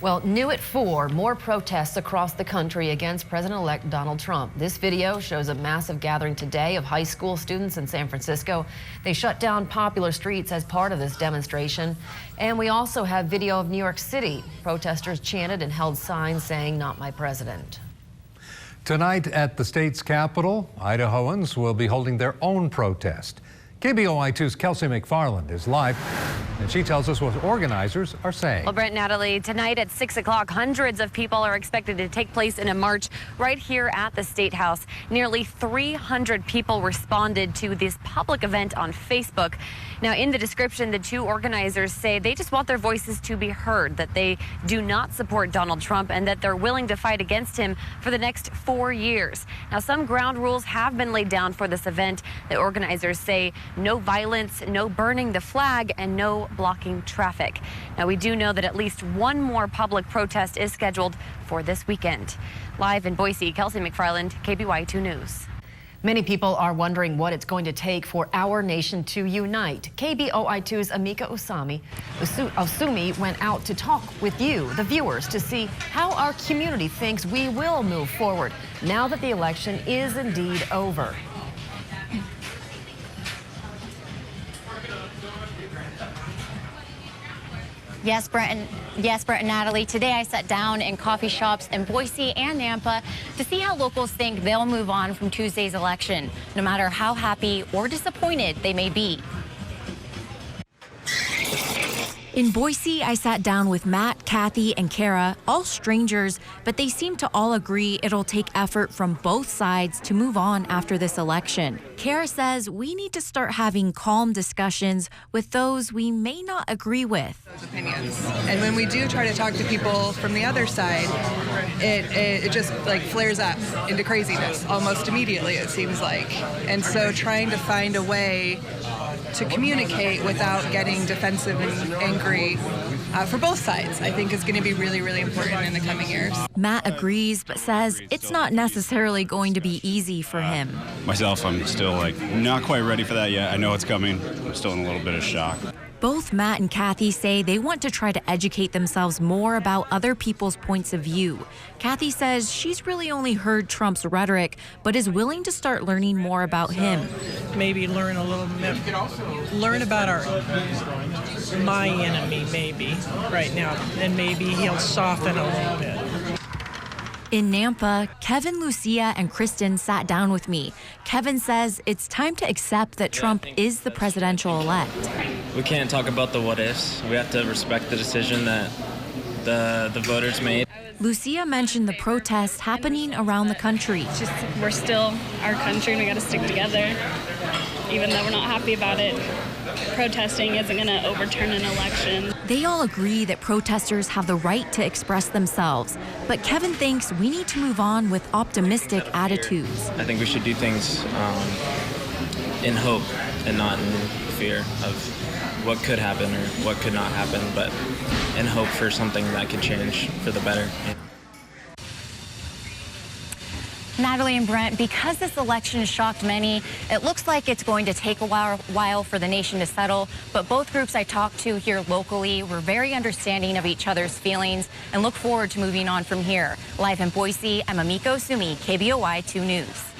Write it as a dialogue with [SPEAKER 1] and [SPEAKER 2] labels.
[SPEAKER 1] Well, new at 4, more protests across the country against President-elect Donald Trump. This video shows a massive gathering today of high school students in San Francisco. They shut down popular streets as part of this demonstration. And we also have video of New York City. Protesters chanted and held signs saying, "Not my president."
[SPEAKER 2] Tonight at the state's capital, Idahoans will be holding their own protest. KBOI2's Kelsey McFarland is live, and she tells us what organizers are saying.
[SPEAKER 3] Well, Brent, Natalie, tonight at 6 o'clock, hundreds of people are expected to take place in a march right here at the State House. Nearly 300 people responded to this public event on Facebook. Now, in the description, the two organizers say they just want their voices to be heard, that they do not support Donald Trump, and that they're willing to fight against him for the next 4 years. Now, some ground rules have been laid down for this event. The organizers say no violence, no burning the flag, and no blocking traffic. Now, we do know that at least one more public protest is scheduled for this weekend. Live in Boise, Kelsey McFarland, KBOI2 News.
[SPEAKER 1] Many people are wondering what it's going to take for our nation to unite. KBOI2's Amika Osumi went out to talk with you, the viewers, to see how our community thinks we will move forward now that the election is indeed over.
[SPEAKER 4] Yes, Brent and Natalie. Today I sat down in coffee shops in Boise and Nampa to see how locals think they'll move on from Tuesday's election, no matter how happy or disappointed they may be. In Boise, I sat down with Matt, Kathy, and Kara, all strangers, but they seem to all agree it'll take effort from both sides to move on after this election. Kara says we need to start having calm discussions with those we may not agree with.
[SPEAKER 5] Those opinions. And when we do try to talk to people from the other side, it just like flares up into craziness almost immediately, it seems like. And so trying to find a way to communicate without getting defensive and angry for both sides, I think is going to be really, really important in the coming years.
[SPEAKER 4] Matt agrees, but says it's not necessarily going to be easy for him.
[SPEAKER 6] Myself, I'm still not quite ready for that yet. I know it's coming. I'm still in a little bit of shock.
[SPEAKER 4] Both Matt and Kathy say they want to try to educate themselves more about other people's points of view. Kathy says she's really only heard Trump's rhetoric, but is willing to start learning more about him.
[SPEAKER 7] Maybe learn a little bit, learn about my enemy maybe right now, and maybe he'll soften a little bit.
[SPEAKER 4] In Nampa, Kevin, Lucia, and Kristen sat down with me. Kevin says it's time to accept that Trump is the presidential-elect.
[SPEAKER 8] We can't talk about the what-ifs. We have to respect the decision that the voters made.
[SPEAKER 4] Lucia mentioned the protests happening around the country.
[SPEAKER 9] We're still our country and we got to stick together, even though we're not happy about it. Protesting isn't going to overturn an election.
[SPEAKER 4] They all agree that protesters have the right to express themselves, but Kevin thinks we need to move on with optimistic attitudes.
[SPEAKER 8] I think we should do things in hope and not in fear of what could happen or what could not happen, but in hope for something that could change for the better.
[SPEAKER 4] Natalie and Brent, because this election shocked many, it looks like it's going to take a while for the nation to settle, but both groups I talked to here locally were very understanding of each other's feelings and look forward to moving on from here. Live in Boise, I'm Amika Osumi, KBOI 2 News.